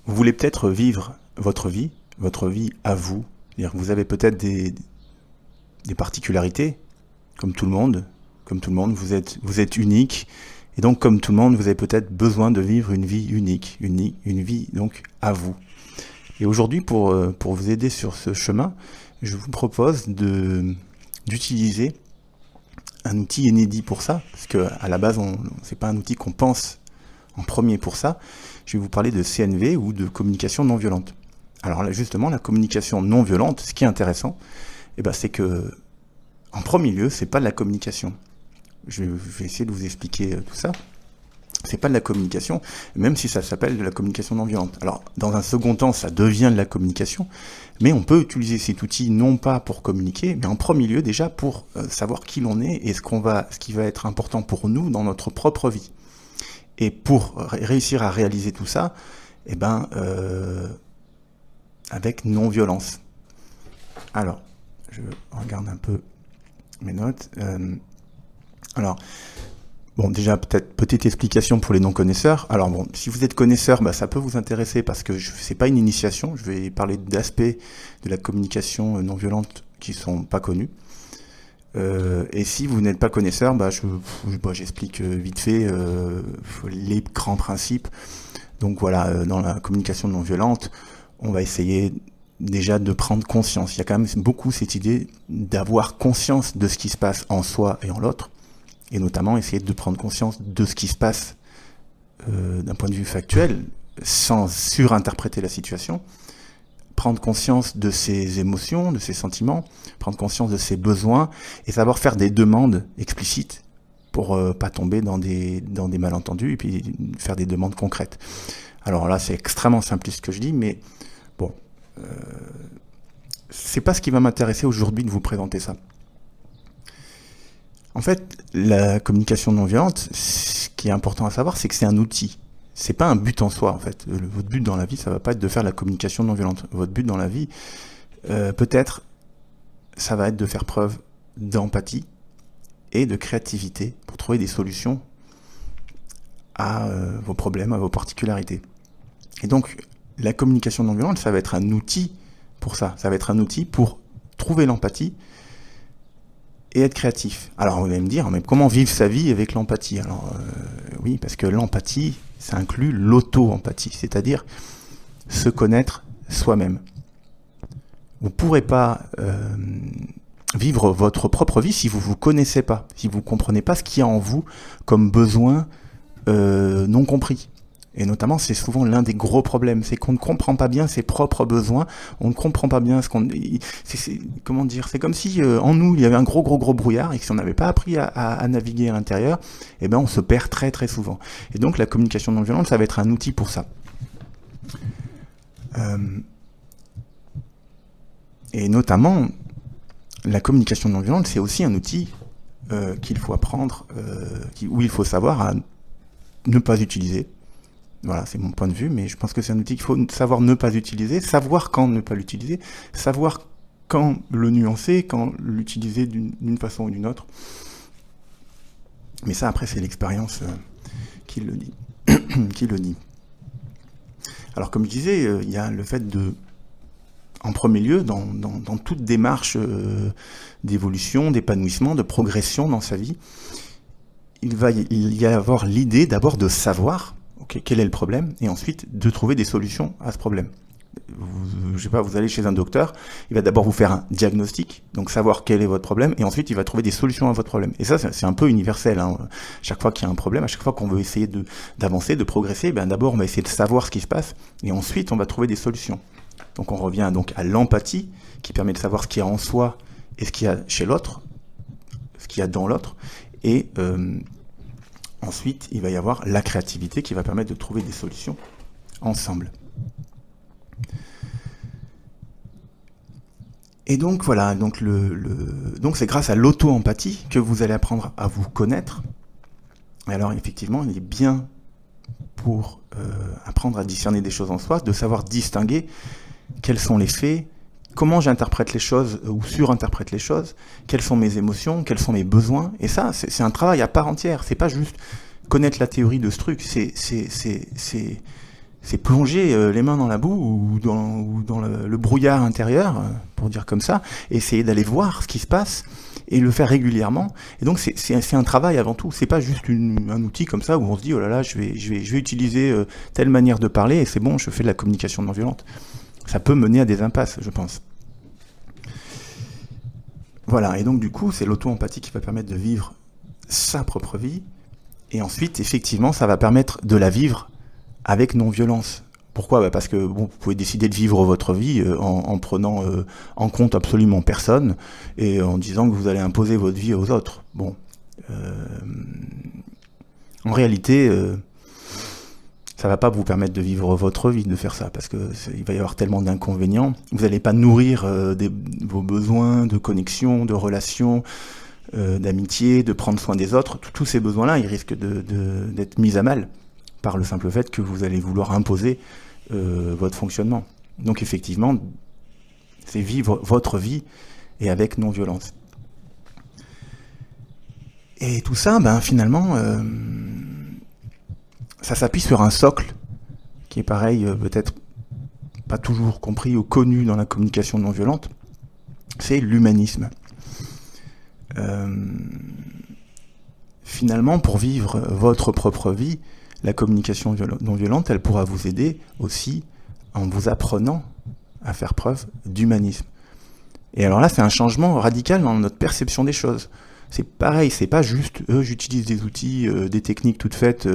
Vous voulez peut-être vivre votre vie à vous. C'est-à-dire que vous avez peut-être des particularités, comme tout le monde. Comme tout le monde, vous êtes unique. Et donc, comme tout le monde, vous avez peut-être besoin de vivre une vie unique, une vie donc à vous. Et aujourd'hui, pour vous aider sur ce chemin, je vous propose d'utiliser un outil inédit pour ça, parce qu'à la base, c'est pas un outil qu'on pense en premier pour ça. Je vais vous parler de CNV ou de communication non violente. Alors là, justement, la communication non violente, ce qui est intéressant, c'est que, en premier lieu, c'est pas de la communication. Je vais essayer de vous expliquer tout ça. C'est pas de la communication, même si ça s'appelle de la communication non violente. Alors, dans un second temps, ça devient de la communication, mais on peut utiliser cet outil non pas pour communiquer, mais en premier lieu déjà pour savoir qui l'on est et ce qui va être important pour nous dans notre propre vie. Et pour réussir à réaliser tout ça, avec non-violence. Alors, je regarde un peu mes notes. Bon, déjà, petite explication pour les non-connaisseurs. Alors bon, si vous êtes connaisseur, ça peut vous intéresser parce que c'est pas une initiation. Je vais parler d'aspects de la communication non-violente qui sont pas connus. Et si vous n'êtes pas connaisseur, j'explique vite fait les grands principes. Donc voilà, dans la communication non-violente, on va essayer déjà de prendre conscience. Il y a quand même beaucoup cette idée d'avoir conscience de ce qui se passe en soi et en l'autre. Et notamment essayer de prendre conscience de ce qui se passe d'un point de vue factuel, sans surinterpréter la situation, prendre conscience de ses émotions, de ses sentiments, prendre conscience de ses besoins, et savoir faire des demandes explicites pour pas tomber dans des malentendus, et puis faire des demandes concrètes. Alors là, c'est extrêmement simpliste ce que je dis, mais bon, c'est pas ce qui va m'intéresser aujourd'hui de vous présenter ça. En fait, la communication non violente, ce qui est important à savoir, c'est que c'est un outil. C'est pas un but en soi, en fait. Votre but dans la vie, ça va pas être de faire de la communication non violente. Votre but dans la vie, peut-être, ça va être de faire preuve d'empathie et de créativité pour trouver des solutions à vos problèmes, à vos particularités. Et donc, la communication non violente, ça va être un outil pour ça. Ça va être un outil pour trouver l'empathie et être créatif. Alors vous allez me dire, mais comment vivre sa vie avec l'empathie ? Alors oui, parce que l'empathie, ça inclut l'auto-empathie, c'est-à-dire se connaître soi-même. Vous ne pourrez pas vivre votre propre vie si vous ne vous connaissez pas, si vous ne comprenez pas ce qu'il y a en vous comme besoin non compris. Et notamment, c'est souvent l'un des gros problèmes, c'est qu'on ne comprend pas bien ses propres besoins, on ne comprend pas bien ce qu'on... comment dire ? C'est comme si en nous, il y avait un gros brouillard, et que si on n'avait pas appris à naviguer à l'intérieur, on se perd très très souvent. Et donc, la communication non violente, ça va être un outil pour ça. Et notamment, la communication non violente, c'est aussi un outil qu'il faut apprendre, où il faut savoir à ne pas utiliser. Voilà, c'est mon point de vue, mais je pense que c'est un outil qu'il faut savoir ne pas utiliser, savoir quand ne pas l'utiliser, savoir quand le nuancer, quand l'utiliser d'une façon ou d'une autre. Mais ça, après, c'est l'expérience qui le dit. qui le dit. Alors, comme je disais, il y a le fait de, en premier lieu, dans toute démarche d'évolution, d'épanouissement, de progression dans sa vie, il va y avoir l'idée d'abord de savoir quel est le problème, et ensuite de trouver des solutions à ce problème. Vous allez chez un docteur, il va d'abord vous faire un diagnostic, donc savoir quel est votre problème, et ensuite il va trouver des solutions à votre problème. Et ça, c'est un peu universel, hein. Chaque fois qu'il y a un problème, à chaque fois qu'on veut essayer d'avancer, de progresser, d'abord on va essayer de savoir ce qui se passe, et ensuite on va trouver des solutions. Donc on revient donc à l'empathie, qui permet de savoir ce qu'il y a en soi, et ce qu'il y a chez l'autre, ce qu'il y a dans l'autre, et ensuite, il va y avoir la créativité qui va permettre de trouver des solutions ensemble. Et donc voilà, donc c'est grâce à l'auto-empathie que vous allez apprendre à vous connaître. Et alors effectivement, il est bien pour apprendre à discerner des choses en soi, de savoir distinguer quels sont les faits, comment j'interprète les choses ou surinterprète les choses, quelles sont mes émotions, quels sont mes besoins. Et ça, c'est un travail à part entière. C'est pas juste connaître la théorie de ce truc. c'est plonger les mains dans la boue ou dans le brouillard intérieur, pour dire comme ça, et essayer d'aller voir ce qui se passe et le faire régulièrement. Et donc c'est un travail avant tout. C'est pas juste un outil comme ça où on se dit oh là là, je vais utiliser telle manière de parler et c'est bon, je fais de la communication non violente. Ça peut mener à des impasses, je pense. Voilà, et donc du coup, c'est l'auto-empathie qui va permettre de vivre sa propre vie, et ensuite, effectivement, ça va permettre de la vivre avec non-violence. Pourquoi ? Parce que bon, vous pouvez décider de vivre votre vie en prenant en compte absolument personne, et en disant que vous allez imposer votre vie aux autres. Bon, en réalité, ça va pas vous permettre de vivre votre vie, de faire ça, parce que il va y avoir tellement d'inconvénients. Vous n'allez pas nourrir vos besoins de connexion, de relation, d'amitié, de prendre soin des autres. Tous ces besoins-là, ils risquent d'être mis à mal par le simple fait que vous allez vouloir imposer votre fonctionnement. Donc effectivement, c'est vivre votre vie et avec non-violence. Et tout ça, finalement, ça s'appuie sur un socle qui est pareil, peut-être pas toujours compris ou connu dans la communication non violente, c'est l'humanisme. Finalement, pour vivre votre propre vie, la communication non violente, elle pourra vous aider aussi en vous apprenant à faire preuve d'humanisme. Et alors là, c'est un changement radical dans notre perception des choses. C'est pareil, c'est pas juste j'utilise des outils, des techniques toutes faites,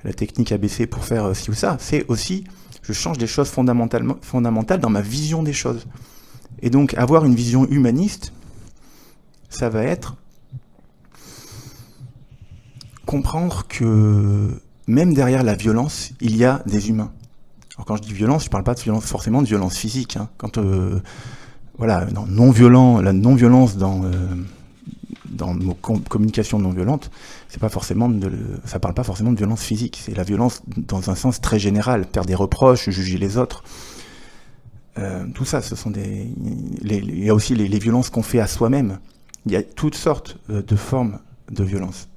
la technique ABC pour faire ci ou ça. C'est aussi, je change des choses fondamentales dans ma vision des choses. Et donc, avoir une vision humaniste, ça va être comprendre que même derrière la violence, il y a des humains. Alors quand je dis violence, je ne parle pas de violence, forcément de violence physique. Hein. Quand voilà, la non-violence dans nos communications non violentes, ça parle pas forcément de violence physique. C'est la violence dans un sens très général, faire des reproches, juger les autres. Tout ça, ce sont il y a aussi les violences qu'on fait à soi-même. Il y a toutes sortes de formes de violence.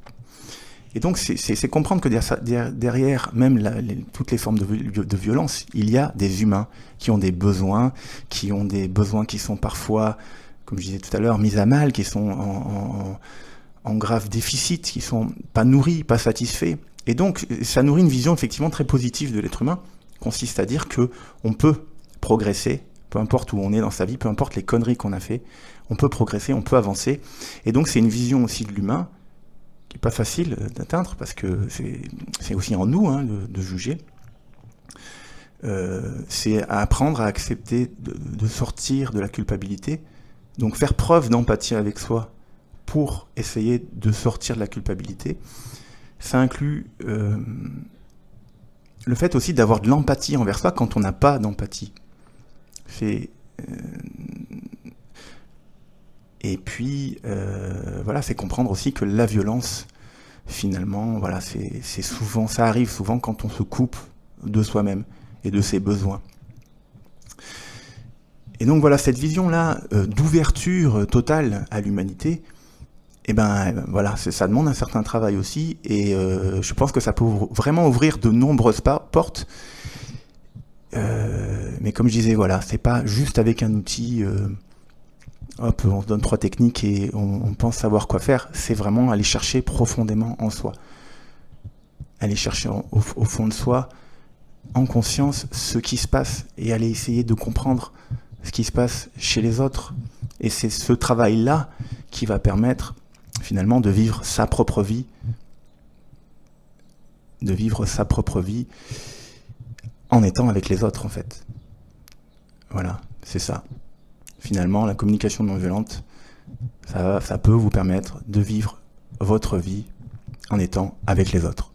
Et donc, c'est comprendre que derrière même toutes les formes de violence, il y a des humains qui ont des besoins qui sont parfois, comme je disais tout à l'heure, mis à mal, qui sont en grave déficit, qui sont pas nourris, pas satisfaits. Et donc, ça nourrit une vision effectivement très positive de l'être humain, consiste à dire que on peut progresser, peu importe où on est dans sa vie, peu importe les conneries qu'on a fait, on peut progresser, on peut avancer. Et donc, c'est une vision aussi de l'humain qui n'est pas facile d'atteindre, parce que c'est aussi en nous de juger. C'est à apprendre à accepter de sortir de la culpabilité, donc faire preuve d'empathie avec soi pour essayer de sortir de la culpabilité. Ça inclut le fait aussi d'avoir de l'empathie envers soi quand on n'a pas d'empathie. Et puis, voilà, c'est comprendre aussi que la violence, finalement, voilà, c'est souvent, ça arrive souvent quand on se coupe de soi-même et de ses besoins. Et donc voilà, cette vision-là d'ouverture totale à l'humanité, voilà, ça demande un certain travail aussi, et je pense que ça peut vraiment ouvrir de nombreuses portes. Mais comme je disais, voilà, c'est pas juste avec un outil. Hop, on se donne 3 techniques et on pense savoir quoi faire. C'est vraiment aller chercher profondément en soi. Aller chercher au fond de soi, en conscience, ce qui se passe et aller essayer de comprendre ce qui se passe chez les autres. Et c'est ce travail-là qui va permettre finalement de vivre sa propre vie. De vivre sa propre vie en étant avec les autres, en fait. Voilà, c'est ça. Finalement, la communication non violente, ça peut vous permettre de vivre votre vie en étant avec les autres.